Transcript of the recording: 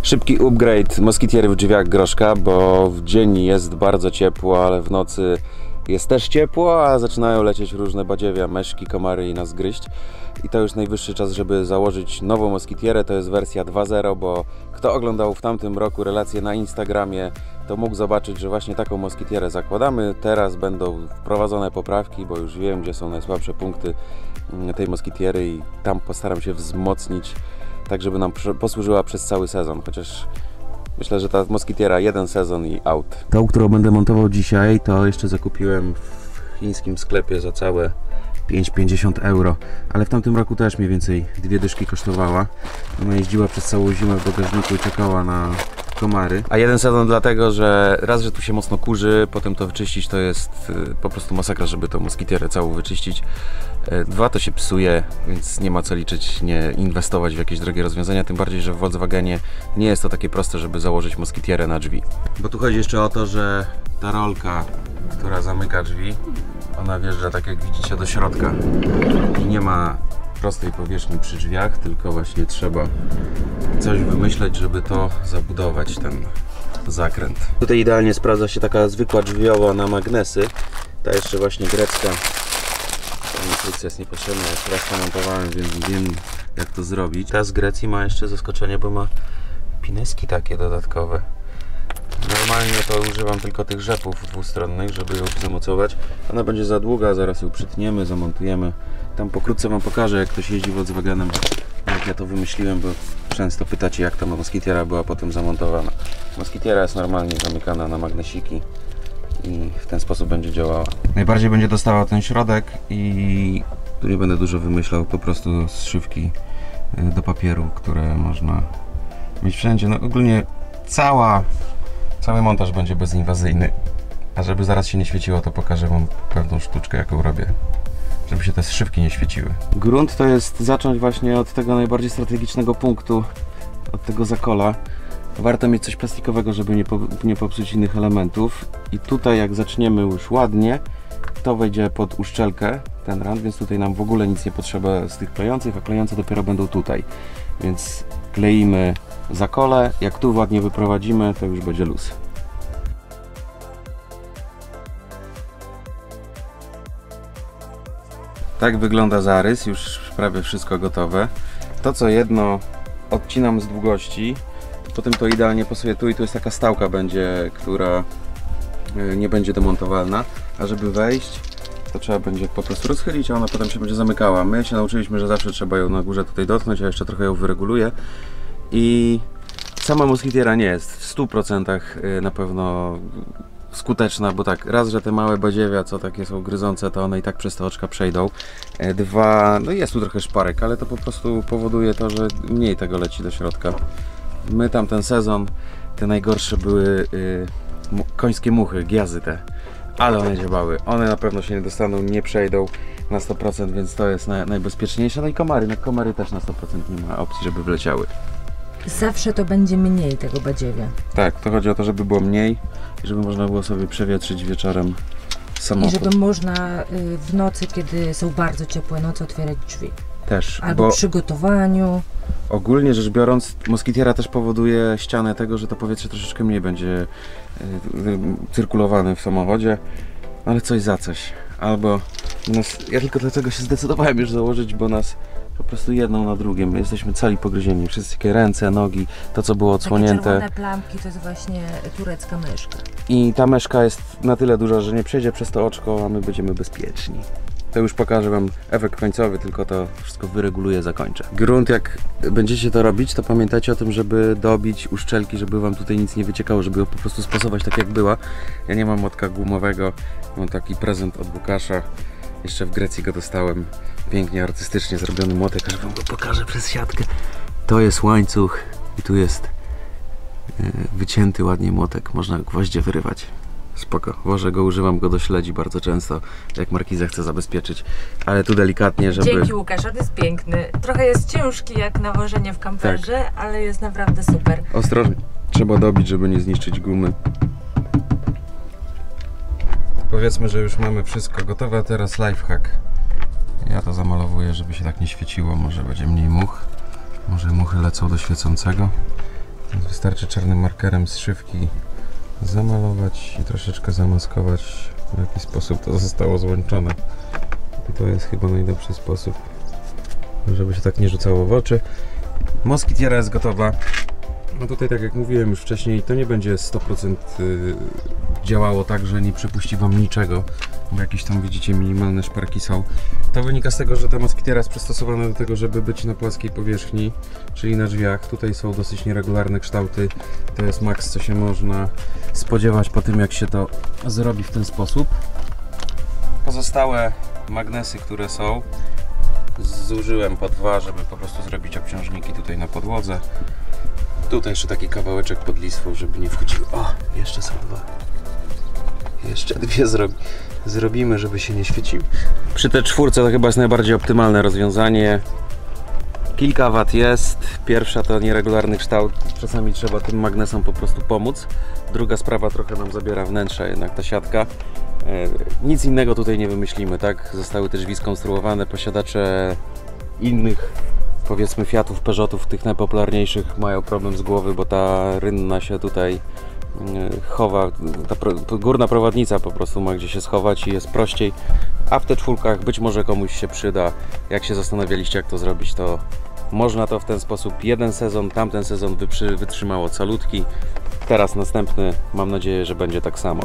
Szybki upgrade moskitiery w drzwiach Groszka, bo w dzień jest bardzo ciepło, ale w nocy jest też ciepło, a zaczynają lecieć różne badziewia, meszki, komary i nas gryźć. I to już najwyższy czas, żeby założyć nową moskitierę. To jest wersja 2.0, bo kto oglądał w tamtym roku relacje na Instagramie, to mógł zobaczyć, że właśnie taką moskitierę zakładamy. Teraz będą wprowadzone poprawki, bo już wiem, gdzie są najsłabsze punkty tej moskitiery i tam postaram się wzmocnić, tak żeby nam posłużyła przez cały sezon, chociaż myślę, że ta moskitiera jeden sezon i out. Tą, którą będę montował dzisiaj, to jeszcze zakupiłem w chińskim sklepie za całe 5,50 €, ale w tamtym roku też mniej więcej 2 dyszki kosztowała. Ona jeździła przez całą zimę w bagażniku i czekała na komary. A jeden sezon dlatego, że raz, że tu się mocno kurzy, potem to wyczyścić to jest po prostu masakra, żeby tą moskitierę całą wyczyścić. 2, to się psuje, więc nie ma co liczyć, nie inwestować w jakieś drogie rozwiązania, tym bardziej, że w Volkswagenie nie jest to takie proste, żeby założyć moskitierę na drzwi. Bo tu chodzi jeszcze o to, że ta rolka, która zamyka drzwi, ona wjeżdża tak jak widzicie do środka i nie ma prostej powierzchni przy drzwiach, tylko właśnie trzeba coś wymyśleć, żeby to zabudować, ten zakręt. Tutaj idealnie sprawdza się taka zwykła drzwiowa na magnesy, ta jeszcze właśnie grecka. Ta instrukcja jest niepotrzebna, jeszcze raz to montowałem, więc wiem jak to zrobić. Ta z Grecji ma jeszcze zaskoczenie, bo ma pineski takie dodatkowe. Normalnie to używam tylko tych rzepów dwustronnych, żeby ją zamocować. Ona będzie za długa, zaraz ją przytniemy, zamontujemy. Tam pokrótce wam pokażę, jak ktoś jeździ Volkswagenem, jak ja to wymyśliłem, bo często pytacie, jak ta moskitiera była potem zamontowana. Moskitiera jest normalnie zamykana na magnesiki i w ten sposób będzie działała. Najbardziej będzie dostała ten środek i tu nie będę dużo wymyślał, po prostu zszywki do papieru, które można mieć wszędzie. No ogólnie cały montaż będzie bezinwazyjny. A żeby zaraz się nie świeciło, to pokażę wam pewną sztuczkę, jaką robię, żeby się te zszywki nie świeciły. Grunt to jest zacząć właśnie od tego najbardziej strategicznego punktu, od tego zakola. Warto mieć coś plastikowego, żeby nie popsuć innych elementów. I tutaj jak zaczniemy już ładnie, to wejdzie pod uszczelkę ten rand, więc tutaj nam w ogóle nic nie potrzeba z tych klejących, a klejące dopiero będą tutaj. Więc kleimy zakole, jak tu ładnie wyprowadzimy, to już będzie luz. Tak wygląda zarys, już prawie wszystko gotowe. To co jedno odcinam z długości, potem to idealnie pasuje tu i tu jest taka stałka będzie, która nie będzie demontowalna, a żeby wejść, to trzeba będzie po prostu rozchylić, a ona potem się będzie zamykała. My się nauczyliśmy, że zawsze trzeba ją na górze tutaj dotknąć, a jeszcze trochę ją wyreguluję. I sama moskitiera nie jest w 100% na pewno skuteczna, bo tak, raz, że te małe badziewia, co takie są gryzące, to one i tak przez te oczka przejdą. 2, no jest tu trochę szparek, ale to po prostu powoduje to, że mniej tego leci do środka. My tamten sezon, te najgorsze były końskie muchy, giazy te, ale one działały. One na pewno się nie dostaną, nie przejdą na 100%, więc to jest najbezpieczniejsze. No i komary, na komary też na 100% nie ma opcji, żeby wleciały. Zawsze to będzie mniej tego badziewia. Tak, to chodzi o to, żeby było mniej i żeby można było sobie przewietrzyć wieczorem samochód. I żeby można w nocy, kiedy są bardzo ciepłe noce, otwierać drzwi. Też. Albo przy gotowaniu. Ogólnie rzecz biorąc, moskitiera też powoduje ścianę tego, że to powietrze troszeczkę mniej będzie cyrkulowane w samochodzie, ale coś za coś. Albo ja tylko dlatego się zdecydowałem już założyć, bo nas po prostu jedną na drugim. My jesteśmy cali pogryzieni. Wszystkie ręce, nogi, to co było odsłonięte. Takie czerwone plamki to jest właśnie turecka myszka. I ta myszka jest na tyle duża, że nie przejdzie przez to oczko, a my będziemy bezpieczni. To już pokażę wam efekt końcowy, tylko to wszystko wyreguluję, zakończę. Grunt, jak będziecie to robić, to pamiętajcie o tym, żeby dobić uszczelki, żeby wam tutaj nic nie wyciekało, żeby ją po prostu spasować tak jak była. Ja nie mam młotka gumowego, mam taki prezent od Łukasza. Jeszcze w Grecji go dostałem. Pięknie, artystycznie zrobiony młotek, aż wam go pokażę przez siatkę. To jest łańcuch i tu jest wycięty ładnie młotek. Można gwoździe wyrywać. Spoko. Wożę go, używam go do śledzi bardzo często, jak markizę chcę zabezpieczyć. Ale tu delikatnie, żeby... Dzięki Łukasz, on jest piękny. Trochę jest ciężki jak na wożenie w kamperze, tak, ale jest naprawdę super. Ostrożnie. Trzeba dobić, żeby nie zniszczyć gumy. Powiedzmy, że już mamy wszystko gotowe, a teraz lifehack. Ja to zamalowuję, żeby się tak nie świeciło, może będzie mniej much. Może muchy lecą do świecącego. Wystarczy czarnym markerem z szywki zamalować i troszeczkę zamaskować, w jaki sposób to zostało złączone. I to jest chyba najlepszy sposób, żeby się tak nie rzucało w oczy. Moskitiera jest gotowa. No tutaj, tak jak mówiłem już wcześniej, to nie będzie 100% działało tak, że nie przepuści Wam niczego, bo jakieś tam, widzicie, minimalne szparki są. To wynika z tego, że ta moskitiera jest przystosowana do tego, żeby być na płaskiej powierzchni, czyli na drzwiach. Tutaj są dosyć nieregularne kształty. To jest maks, co się można spodziewać po tym, jak się to zrobi w ten sposób. Pozostałe magnesy, które są, zużyłem po 2, żeby po prostu zrobić obciążniki tutaj na podłodze. Tutaj jeszcze taki kawałeczek pod listwą, żeby nie wchodziły. O, jeszcze są 2. Jeszcze 2 zrobimy, żeby się nie świeciły. Przy tej 4 to chyba jest najbardziej optymalne rozwiązanie. Kilka wat jest. Pierwsza to nieregularny kształt. Czasami trzeba tym magnesom po prostu pomóc. Druga sprawa, trochę nam zabiera wnętrza jednak ta siatka. Nic innego tutaj nie wymyślimy, tak? Zostały te drzwi skonstruowane. Posiadacze innych, powiedzmy, Fiatów, Peugeotów, tych najpopularniejszych, mają problem z głowy, bo ta rynna się tutaj chowa, ta górna prowadnica po prostu ma gdzie się schować i jest prościej, a w te 4 być może komuś się przyda. Jak się zastanawialiście, jak to zrobić, to można to w ten sposób. Jeden sezon, tamten sezon wytrzymało calutki, teraz następny, mam nadzieję, że będzie tak samo.